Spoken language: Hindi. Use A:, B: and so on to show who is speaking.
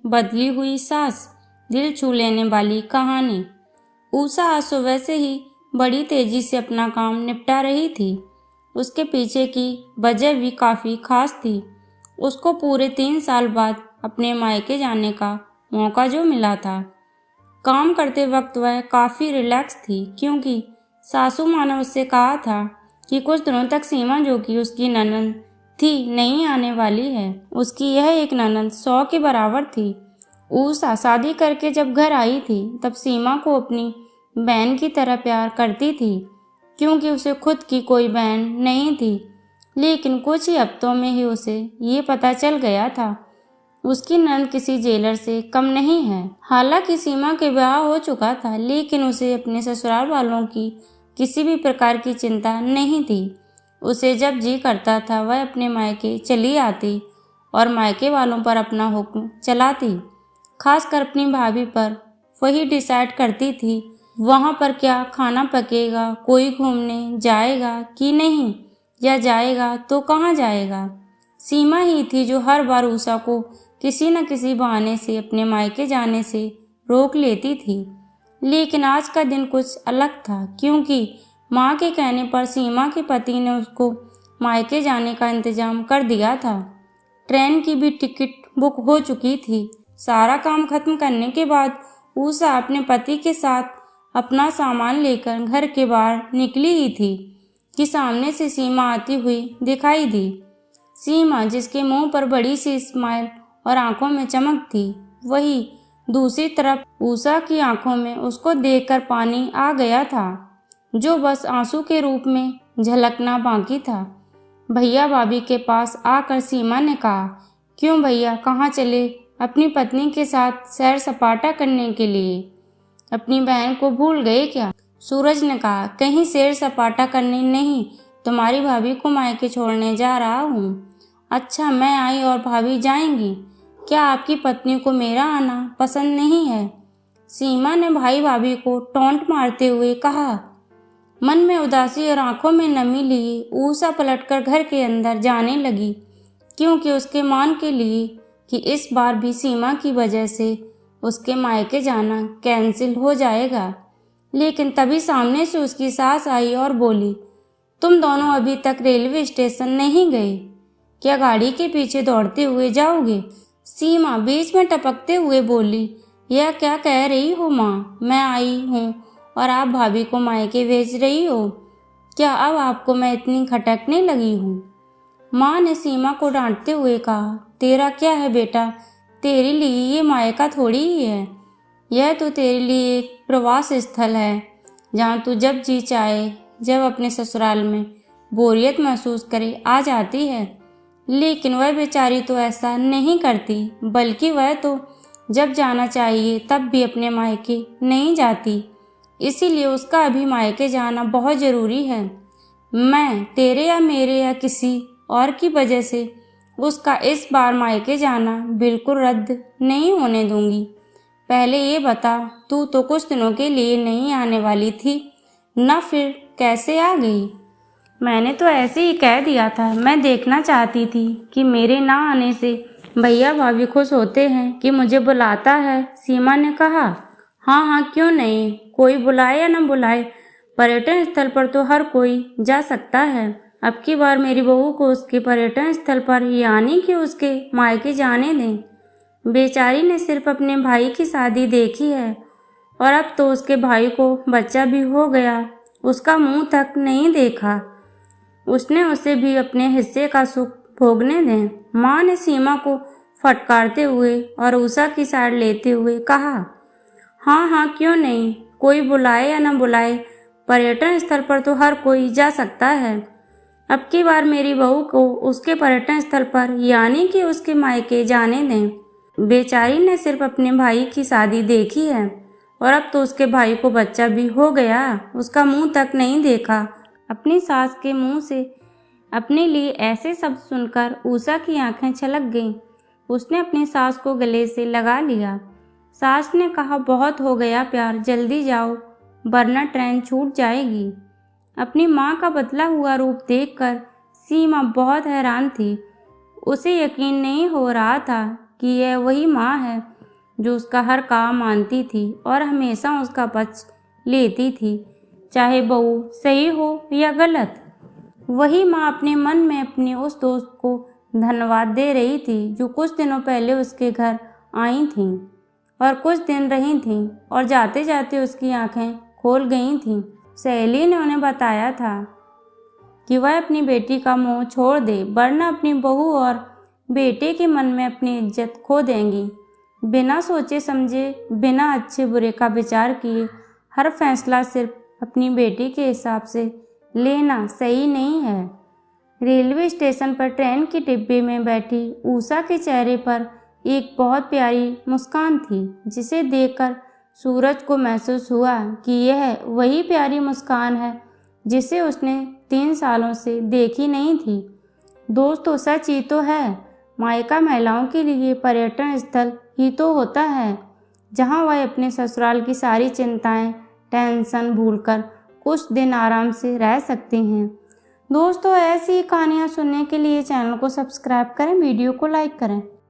A: बदली हुई सास, दिल छू लेने वाली कहानी। उषा आज सुबह से ही बड़ी तेजी से अपना काम निपटा रही थी। उसके पीछे की वजह भी काफ़ी खास थी। उसको पूरे 3 साल बाद अपने मायके जाने का मौका जो मिला था। काम करते वक्त वह काफ़ी रिलैक्स थी, क्योंकि सासू माँ ने उससे कहा था कि कुछ दिनों तक सीमा, जो कि उसकी ननद थी, नहीं आने वाली है। उसकी यह एक ननद 100 के बराबर थी। उषा शादी करके जब घर आई थी, तब सीमा को अपनी बहन की तरह प्यार करती थी, क्योंकि उसे खुद की कोई बहन नहीं थी। लेकिन कुछ ही हफ्तों में ही उसे ये पता चल गया था उसकी ननद किसी जेलर से कम नहीं है। हालांकि सीमा के ब्याह हो चुका था, लेकिन उसे अपने ससुराल वालों की किसी भी प्रकार की चिंता नहीं थी। उसे जब जी करता था वह अपने मायके चली आती और मायके वालों पर अपना हुक्म चलाती। खासकर अपनी भाभी पर वही डिसाइड करती थी वहाँ पर क्या खाना पकेगा, कोई घूमने जाएगा कि नहीं, या जाएगा तो कहाँ जाएगा। सीमा ही थी जो हर बार उषा को किसी न किसी बहाने से अपने मायके जाने से रोक लेती थी। लेकिन आज का दिन कुछ अलग था, क्योंकि माँ के कहने पर सीमा के पति ने उसको मायके जाने का इंतजाम कर दिया था। ट्रेन की भी टिकट बुक हो चुकी थी। सारा काम खत्म करने के बाद उषा अपने पति के साथ अपना सामान लेकर घर के बाहर निकली ही थी कि सामने से सीमा आती हुई दिखाई दी। सीमा, जिसके मुंह पर बड़ी सी स्माइल और आंखों में चमक थी, वही दूसरी तरफ उषा की आंखों में उसको देखकर पानी आ गया था, जो बस आंसू के रूप में झलकना बाकी था। भैया भाभी के पास आकर सीमा ने कहा, क्यों भैया, कहाँ चले? अपनी पत्नी के साथ सैर सपाटा करने के लिए? अपनी बहन को भूल गए क्या? सूरज ने कहा, कहीं सैर सपाटा करने नहीं, तुम्हारी भाभी को मायके छोड़ने जा रहा हूँ। अच्छा, मैं आई और भाभी जाएंगी? क्या आपकी पत्नी को मेरा आना पसंद नहीं है? सीमा ने भाई भाभी को टोंट मारते हुए कहा। मन में उदासी और आंखों में नमी लिए उषा पलटकर घर के अंदर जाने लगी, क्योंकि उसके मान के लिए कि इस बार भी सीमा की वजह से उसके मायके जाना कैंसिल हो जाएगा। लेकिन तभी सामने से उसकी सास आई और बोली, तुम दोनों अभी तक रेलवे स्टेशन नहीं गए? क्या गाड़ी के पीछे दौड़ते हुए जाओगे? सीमा बीच में टपकते हुए बोली, यह क्या कह रही हो माँ? मैं आई हूँ और आप भाभी को मायके भेज रही हो? क्या अब आपको मैं इतनी खटकने लगी हूँ? माँ ने सीमा को डांटते हुए कहा, तेरा क्या है बेटा, तेरे लिए ये मायका थोड़ी ही है। यह तो तेरे लिए एक प्रवास स्थल है, जहाँ तू जब जी चाहे, जब अपने ससुराल में बोरियत महसूस करे, आ जाती है। लेकिन वह बेचारी तो ऐसा नहीं करती, बल्कि वह तो जब जाना चाहिए तब भी अपने मायके नहीं जाती। इसीलिए उसका अभी मायके जाना बहुत ज़रूरी है। मैं तेरे या मेरे या किसी और की वजह से उसका इस बार मायके जाना बिल्कुल रद्द नहीं होने दूंगी। पहले ये बता, तू तो कुछ दिनों के लिए नहीं आने वाली थी ना, फिर कैसे आ गई? मैंने तो ऐसे ही कह दिया था। मैं देखना चाहती थी कि मेरे ना आने से भैया भाभी खुश होते हैं कि मुझे बुलाता है। सीमा ने कहा, हाँ हाँ, क्यों नहीं, कोई बुलाए या न बुलाए, पर्यटन स्थल पर तो हर कोई जा सकता है। अब की बार मेरी बहू को उसके पर्यटन स्थल पर, यानी कि उसके मायके जाने दें। बेचारी ने सिर्फ अपने भाई की शादी देखी है और अब तो उसके भाई को बच्चा भी हो गया, उसका मुंह तक नहीं देखा। उसने उसे भी अपने हिस्से का सुख भोगने दें। माँ ने सीमा को फटकारते हुए और उषा की साइड लेते हुए कहा, हाँ हाँ, क्यों नहीं, कोई बुलाए या न बुलाए, पर्यटन स्थल पर तो हर कोई जा सकता है। अब की बार मेरी बहू को उसके पर्यटन स्थल पर, यानी कि उसके मायके जाने दें। बेचारी ने सिर्फ अपने भाई की शादी देखी है और अब तो उसके भाई को बच्चा भी हो गया, उसका मुंह तक नहीं देखा। अपनी सास के मुंह से अपने लिए ऐसे शब्द सुनकर उषा की आंखें छलक गईं। उसने अपनी सास को गले से लगा लिया। सास ने कहा, बहुत हो गया प्यार, जल्दी जाओ वरना ट्रेन छूट जाएगी। अपनी माँ का बदला हुआ रूप देखकर सीमा बहुत हैरान थी। उसे यकीन नहीं हो रहा था कि यह वही माँ है जो उसका हर काम मानती थी और हमेशा उसका पक्ष लेती थी, चाहे बहू सही हो या गलत। वही माँ अपने मन में अपने उस दोस्त को धन्यवाद दे रही थी जो कुछ दिनों पहले उसके घर आई थीं और कुछ दिन रही थीं और जाते जाते उसकी आंखें खोल गई थीं। सहेली ने उन्हें बताया था कि वह अपनी बेटी का मोह छोड़ दे, वरना अपनी बहू और बेटे के मन में अपनी इज्जत खो देंगी। बिना सोचे समझे, बिना अच्छे बुरे का विचार किए हर फैसला सिर्फ अपनी बेटी के हिसाब से लेना सही नहीं है। रेलवे स्टेशन पर ट्रेन के डिब्बे में बैठी उषा के चेहरे पर एक बहुत प्यारी मुस्कान थी, जिसे देखकर सूरज को महसूस हुआ कि यह वही प्यारी मुस्कान है जिसे उसने 3 सालों से देखी नहीं थी। दोस्तों, सच ही तो है, मायका महिलाओं के लिए पर्यटन स्थल ही तो होता है जहां वह अपने ससुराल की सारी चिंताएं, टेंशन भूलकर कुछ दिन आराम से रह सकते हैं। दोस्तों, ऐसी कहानियां सुनने के लिए चैनल को सब्सक्राइब करें, वीडियो को लाइक करें।